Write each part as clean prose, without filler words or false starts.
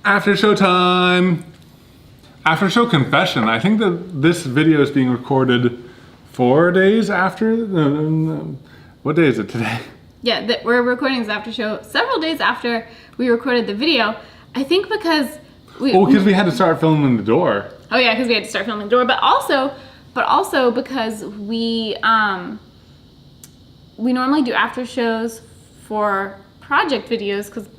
After show time. After show confession. I think that this video is being recorded 4 days after. What day is it today? Yeah, we're recording this after show several days after we recorded the video. I think because because we had to start filming the door. Oh yeah, because we had to start filming the door, but also because we normally do after shows for project videos, because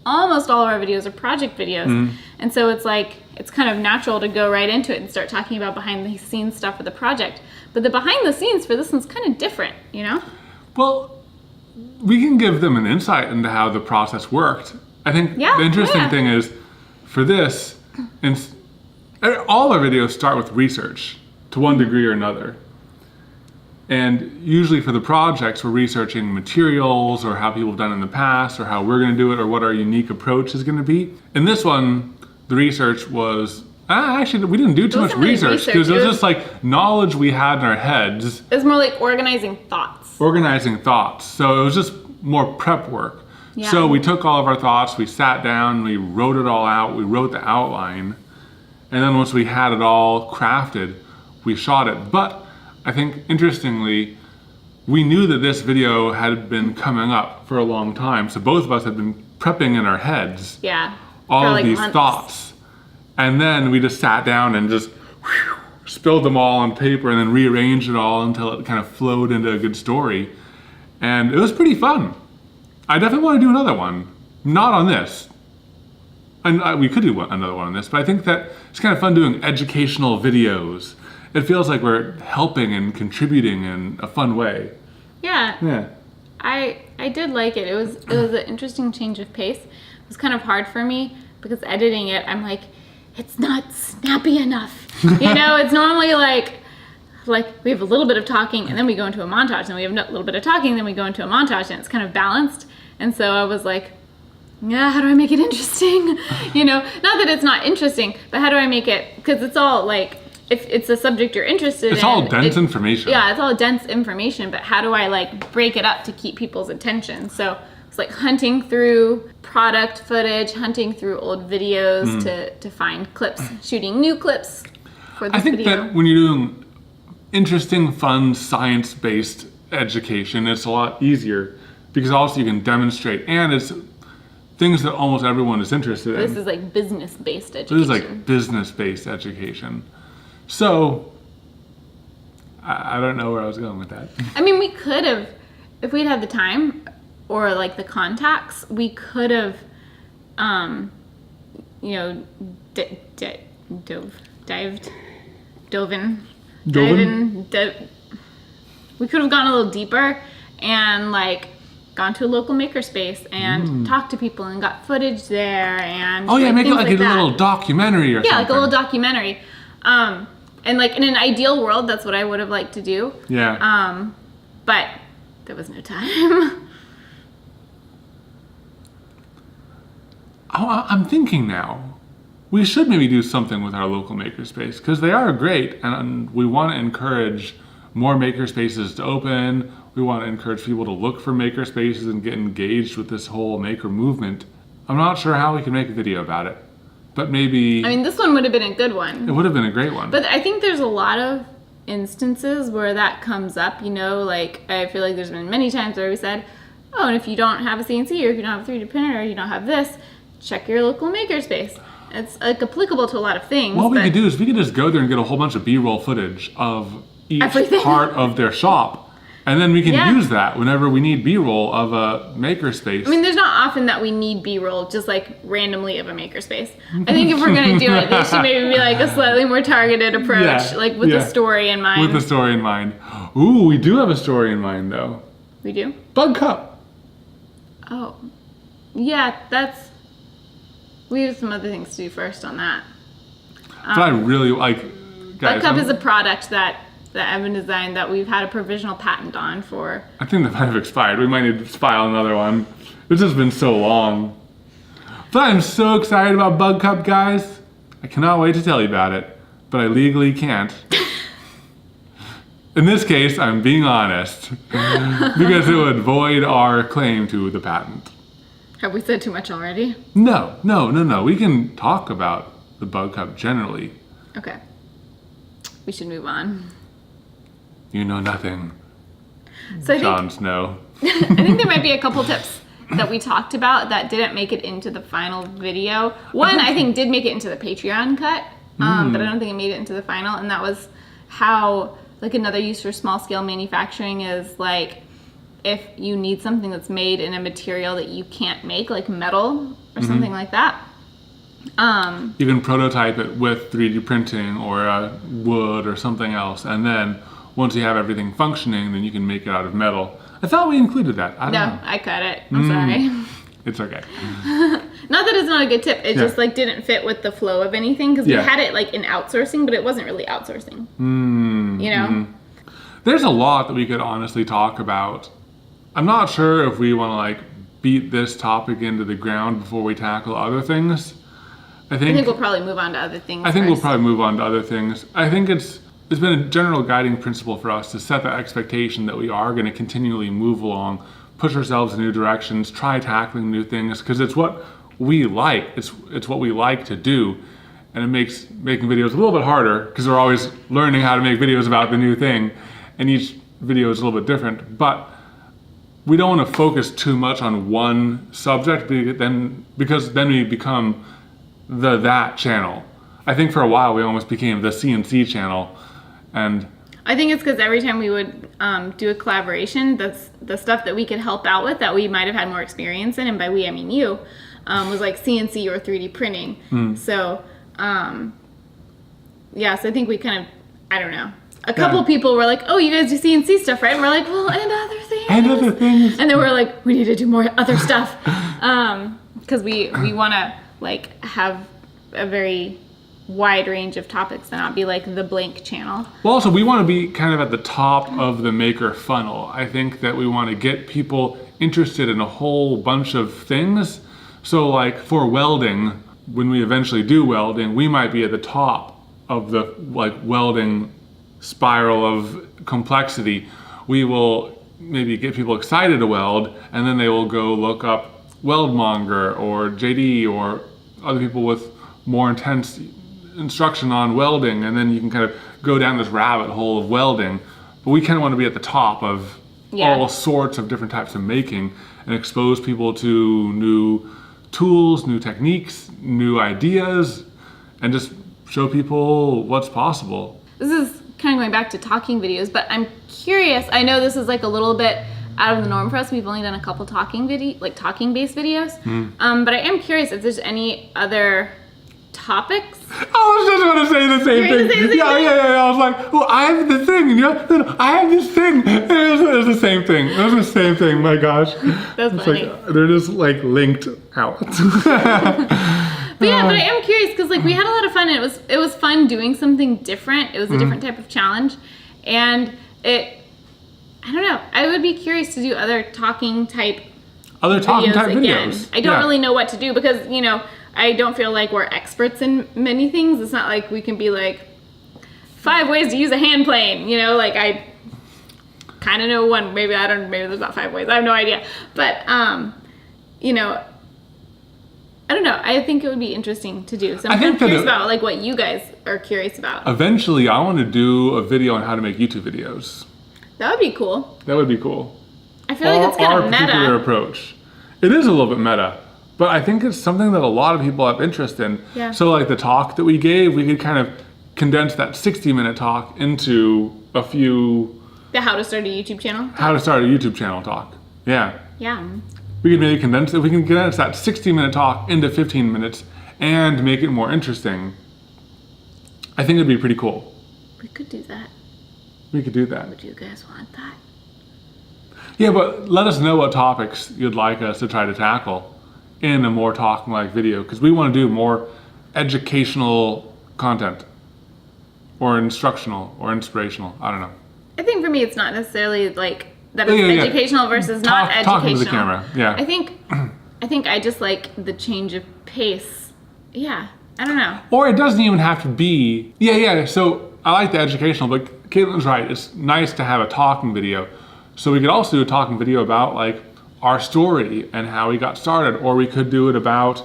almost all of our videos are project videos, and so it's kind of natural to go right into it and start talking about behind the scenes stuff for the project. But the behind the scenes for this one's kind of different, you know? Well, we can give them an insight into how the process worked. I think the interesting thing is, for this, all our videos start with research to one degree or another. And usually for the projects, we're researching materials or how people have done it in the past or how we're going to do it or what our unique approach is going to be. In this one, the research was, actually, we didn't do too much research because it was just like knowledge we had in our heads. It was more like organizing thoughts. So it was just more prep work. Yeah. So we took all of our thoughts, we sat down, we wrote it all out, we wrote the outline. And then once we had it all crafted, we shot it. But I think, interestingly, we knew that this video had been coming up for a long time. So both of us had been prepping in our heads all of these thoughts. And then we just sat down and just spilled them all on paper and then rearranged it all until it kind of flowed into a good story. And it was pretty fun. I definitely want to do another one. Not on this. And we could do another one on this, but I think that it's kind of fun doing educational videos. It feels like we're helping and contributing in a fun way. Yeah. I did like it. It was an interesting change of pace. It was kind of hard for me because editing it, I'm like, it's not snappy enough. You know, it's normally like we have a little bit of talking and then we go into a montage, and we have a little bit of talking, then we go into a montage, and it's kind of balanced. And so I was like, yeah, how do I make it interesting? You know, not that it's not interesting, but how do I make it, because it's all like, if it's a subject you're interested in. It's all dense information. Yeah, it's all dense information, but how do I like break it up to keep people's attention? So it's like hunting through product footage, hunting through old videos to find clips, shooting new clips for this video. I think that when you're doing interesting, fun, science-based education, it's a lot easier because also you can demonstrate, and it's things that almost everyone is interested in. This is like business-based education. This is like business-based education. So, I don't know where I was going with that. I mean, we could have, if we'd had the time or like the contacts, we could have, you know, we could have gone a little deeper and like gone to a local makerspace and talked to people and got footage there and make it like a little documentary or something. Yeah, like a little documentary. And like in an ideal world, that's what I would have liked to do. Yeah. But there was no time. I'm thinking now, we should maybe do something with our local makerspace because they are great, and we want to encourage more makerspaces to open. We want to encourage people to look for makerspaces and get engaged with this whole maker movement. I'm not sure how we can make a video about it, but maybe... I mean, this one would have been a good one. It would have been a great one. But I think there's a lot of instances where that comes up, you know, like I feel like there's been many times where we said, oh, and if you don't have a CNC or if you don't have a 3D printer or you don't have this, check your local makerspace. It's like applicable to a lot of things. What we could do is we could just go there and get a whole bunch of B-roll footage of each part of their shop. And then we can use that whenever we need B-roll of a makerspace. I mean, there's not often that we need B-roll just like randomly of a makerspace. I think if we're going to do it, there should maybe be like a slightly more targeted approach, like with the story in mind. With the story in mind. Ooh, we do have a story in mind though. We do? Bug Cup. Oh. Yeah, we have some other things to do first on that. But I really like... Bug Cup is a product that Evan designed that we've had a provisional patent on for... I think that might have expired. We might need to file another one. This has been so long. But I'm so excited about Bug Cup, guys. I cannot wait to tell you about it, but I legally can't. In this case, I'm being honest, because it would void our claim to the patent. Have we said too much already? No. We can talk about the bug cup generally. Okay. We should move on. You know nothing. So John's no. I think there might be a couple tips that we talked about that didn't make it into the final video. One, I think, did make it into the Patreon cut, but I don't think it made it into the final, and that was how, like, another use for small-scale manufacturing is, like, if you need something that's made in a material that you can't make, like metal or something like that. You can prototype it with 3D printing or wood or something else, and then once you have everything functioning, then you can make it out of metal. I thought we included that. I don't know. I cut it. I'm sorry. It's okay. Not that it's not a good tip. It just like didn't fit with the flow of anything because we had it like in outsourcing, but it wasn't really outsourcing. You know? There's a lot that we could honestly talk about. I'm not sure if we want to like beat this topic into the ground before we tackle other things. I think we'll probably move on to other things. I think we'll probably move on to other things. I think it's been a general guiding principle for us to set the expectation that we are going to continually move along, push ourselves in new directions, try tackling new things, because it's what we like. It's what we like to do, and it makes making videos a little bit harder because we're always learning how to make videos about the new thing, and each video is a little bit different. But we don't want to focus too much on one subject because then we become that channel. I think for a while we almost became the CNC channel, and I think it's because every time we would do a collaboration, the stuff that we could help out with that we might have had more experience in, and by we I mean you, was like CNC or 3D printing. So, so I think we kind of, I don't know. A couple people were like, "Oh, you guys do CNC stuff, right?" And we're like, "Well, and other things." And other things. And then we're like, "We need to do more other stuff," because we want to like have a very wide range of topics and not be like the blank channel. Well, also we want to be kind of at the top of the maker funnel. I think that we want to get people interested in a whole bunch of things. So like for welding, when we eventually do welding, we might be at the top of the like welding spiral of complexity. We will maybe get people excited to weld, and then they will go look up Weldmonger or JD or other people with more intense instruction on welding, and then you can kind of go down this rabbit hole of welding. But we kind of want to be at the top of all sorts of different types of making and expose people to new tools, new techniques, new ideas, and just show people what's possible. This is kind of going back to talking videos, but I'm curious. I know this is like a little bit out of the norm for us. We've only done a couple talking-based videos. But I am curious if there's any other topics. I was just going to say the same thing. Yeah. I was like, well, I have the thing. No, I have this thing. It was the same thing. It was the same thing. My gosh. That's funny. Like, they're just like linked out. But yeah, but I am curious because like we had a lot of fun, and it was fun doing something different. It was a different type of challenge, and I don't know. I would be curious to do other talking type videos. I don't really know what to do because I don't feel like we're experts in many things. It's not like we can be like 5 ways to use a hand plane. Like I kind of know one. Maybe there's not 5 ways. I have no idea. But I don't know. I think it would be interesting to do. So I'm curious about like what you guys are curious about. Eventually, I want to do a video on how to make YouTube videos. That would be cool. That would be cool. I feel like it's kind of meta. Our particular approach. It is a little bit meta, but I think it's something that a lot of people have interest in. Yeah. So like the talk that we gave, we could kind of condense that 60-minute talk into a few... The how to start a YouTube channel? How to start a YouTube channel talk. Yeah. Yeah. We could maybe condense that 60-minute talk into 15 minutes and make it more interesting. I think it'd be pretty cool. We could do that. We could do that. Would you guys want that? Yeah, but let us know what topics you'd like us to try to tackle in a more talking-like video, because we want to do more educational content or instructional or inspirational. I don't know. I think for me it's not necessarily like that it's educational versus not educational. Talking to the camera, yeah. I think I just like the change of pace. Yeah, I don't know. Or it doesn't even have to be... Yeah, so I like the educational, but Caitlin's right. It's nice to have a talking video. So we could also do a talking video about like our story and how we got started, or we could do it about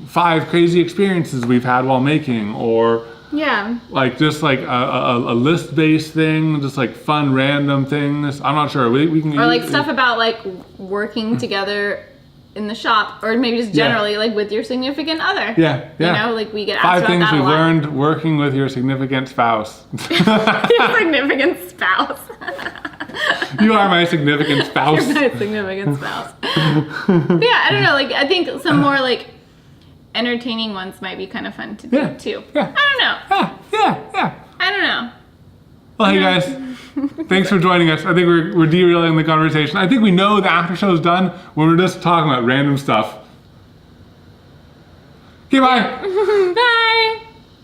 5 crazy experiences we've had while making, or Yeah. like just like a list-based thing, just like fun random things. I'm not sure. We can Or like stuff about like working together in the shop, or maybe just generally like with your significant other. Yeah, yeah. You know, like we get asked 5 about things that we've a lot. learned working with your significant spouse. Your significant spouse. You are my significant spouse. You're my significant spouse. Yeah, I don't know. Like I think some more like entertaining ones might be kind of fun to do too. Yeah. I don't know. Yeah. I don't know. Well, hey guys, thanks for joining us. I think we're derailing the conversation. I think we know the after show's done when we're just talking about random stuff. Okay, bye. Bye.